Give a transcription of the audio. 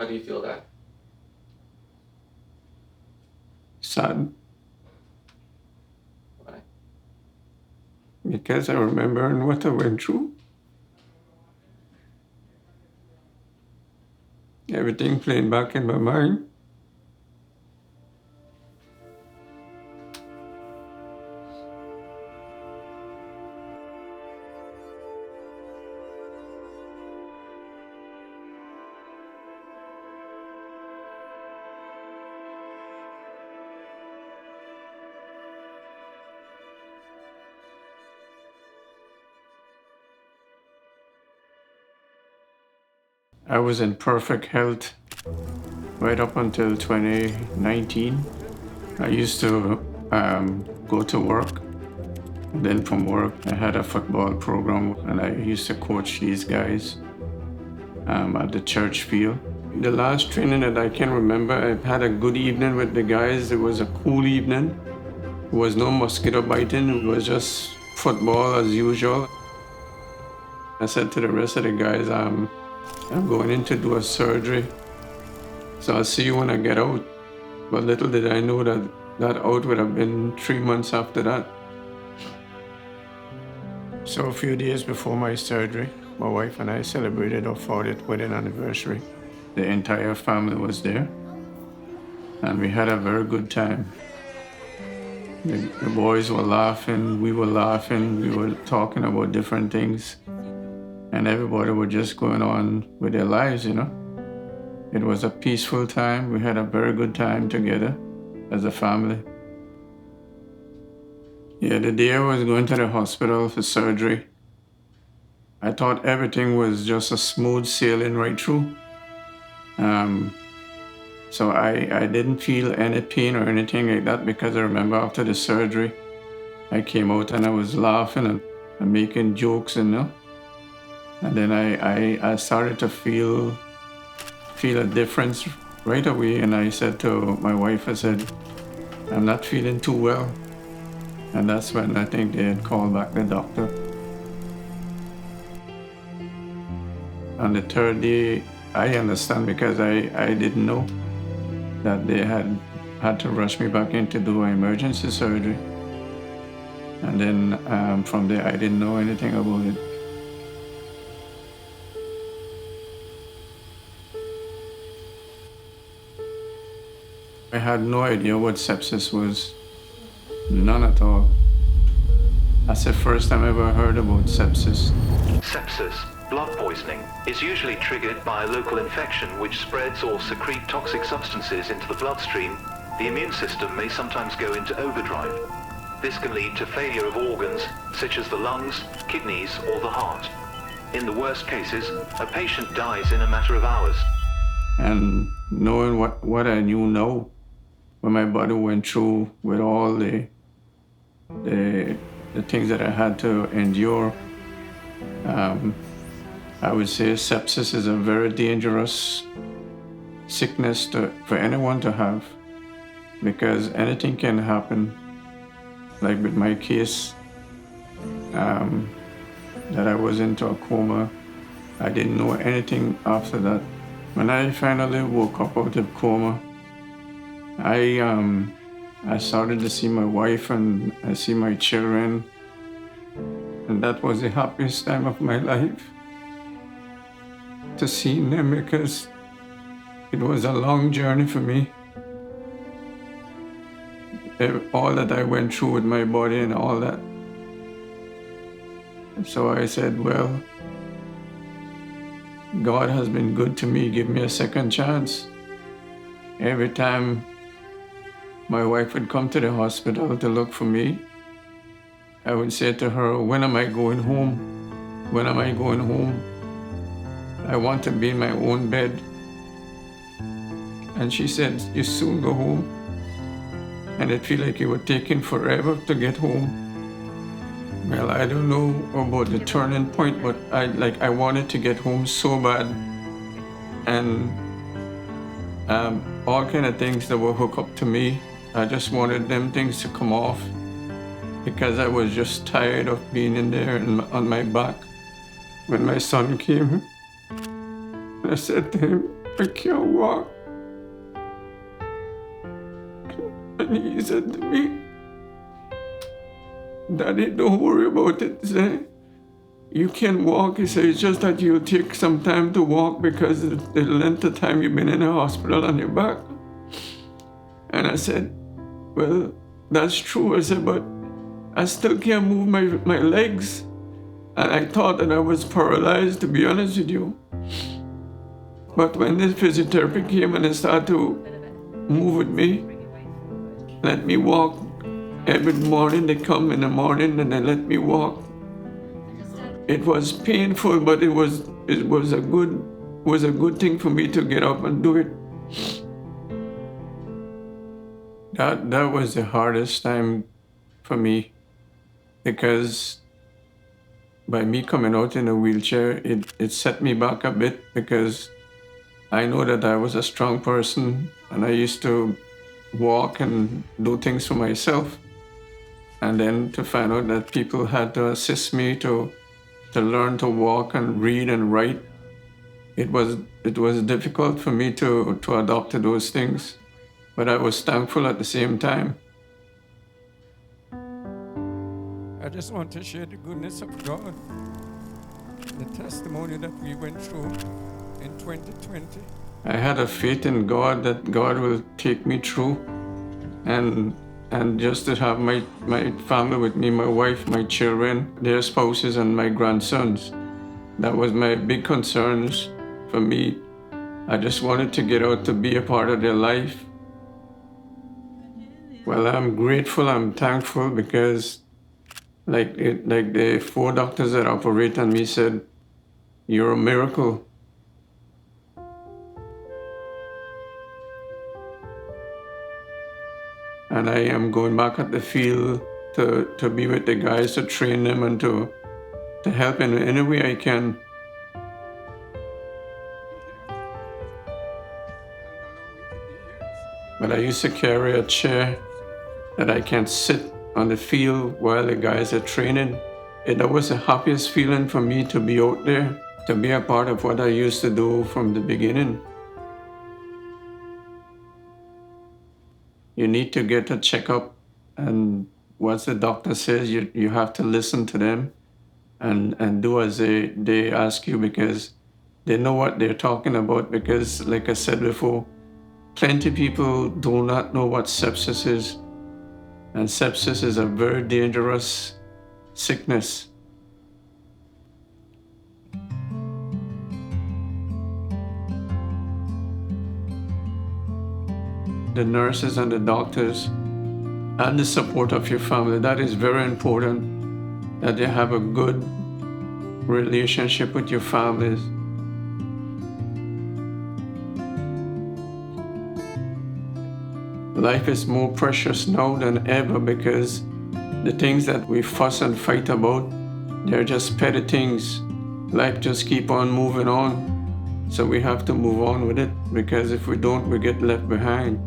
How do you feel that? Sad, Why? because I remember what I went through. Everything playing back in my mind. I was in perfect health right up until 2019. I used to go to work. Then from work, I had a football program and I used to coach these guys at the church field. The last training that I can remember, I had a good evening with the guys. It was a cool evening. There was no mosquito biting. It was just football as usual. I said to the rest of the guys, I'm going in to do a surgery. So I'll see you when I get out. But little did I know that that out would have been 3 months after that. So a few days before my surgery, my wife and I celebrated our 40th wedding anniversary. The entire family was there, and we had a very good time. The boys were laughing, we were talking about different things, and everybody was just going on with their lives, you know. It was a peaceful time. We had a very good time together as a family. Yeah, the day I was going to the hospital for surgery, I thought everything was just a smooth sailing right through. So I didn't feel any pain or anything like that because I remember after the surgery, I came out and I was laughing and making jokes, you know. And then I started to feel a difference right away. And I said to my wife, I said, I'm not feeling too well. And that's when I think they had called back the doctor. On the third day, I understand because I didn't know that they had to rush me back in to do emergency surgery. And then from there, I didn't know anything about it. I had no idea what sepsis was, none at all. That's the first time I ever heard about sepsis. Sepsis, blood poisoning, is usually triggered by a local infection which spreads or secretes toxic substances into the bloodstream. The immune system may sometimes go into overdrive. This can lead to failure of organs such as the lungs, kidneys, or the heart. In the worst cases, a patient dies in a matter of hours. And knowing what I knew now, what my body went through with all the things that I had to endure, I would say sepsis is a very dangerous sickness for anyone to have because anything can happen. Like with my case, that I was into a coma. I didn't know anything after that. When I finally woke up out of coma, I started to see my wife and I see my children, and that was the happiest time of my life to see them because it was a long journey for me. All that I went through with my body and all that. So I said, well, God has been good to me. Give me a second chance. Every time my wife would come to the hospital to look for me, I would say to her, when am I going home? When am I going home? I want to be in my own bed. And she said, you soon go home. And it felt like it was taking forever to get home. Well, I don't know about the turning point, but I wanted to get home so bad. And all kind of things that were hooked up to me, I just wanted them things to come off because I was just tired of being in there and on my back. When my son came, I said to him, I can't walk. And he said to me, Daddy, don't worry about it. He said, you can walk. He said, it's just that you'll take some time to walk because of the length of time you've been in the hospital on your back. And I said, well, that's true. I said, but I still can't move my legs. And I thought that I was paralyzed, to be honest with you. But when this physiotherapy came and they started to move with me, let me walk. Every morning they come in the morning and they let me walk. It was painful, but it was a good thing for me to get up and do it. That was the hardest time for me, because by me coming out in a wheelchair, it set me back a bit, because I know that I was a strong person and I used to walk and do things for myself. And then to find out that people had to assist me to learn to walk and read and write, it was difficult for me to adapt to those things. But I was thankful at the same time. I just want to share the goodness of God, the testimony that we went through in 2020. I had a faith in God that God will take me through, and just to have my family with me, my wife, my children, their spouses, and my grandsons. That was my big concerns for me. I just wanted to get out to be a part of their life. Well, I'm grateful, I'm thankful, because like the 4 doctors that operate on me said, you're a miracle. And I am going back at the field to be with the guys, to train them and to help in any way I can. But I used to carry a chair that I can sit on the field while the guys are training. That was the happiest feeling for me, to be out there, to be a part of what I used to do from the beginning. You need to get a checkup, and once the doctor says, you have to listen to them and do as they ask you, because they know what they're talking about. Because like I said before, plenty of people do not know what sepsis is. And sepsis is a very dangerous sickness. The nurses and the doctors and the support of your family, that is very important, that you have a good relationship with your families. Life is more precious now than ever, because the things that we fuss and fight about, they're just petty things. Life just keep on moving on. So we have to move on with it, because if we don't, we get left behind.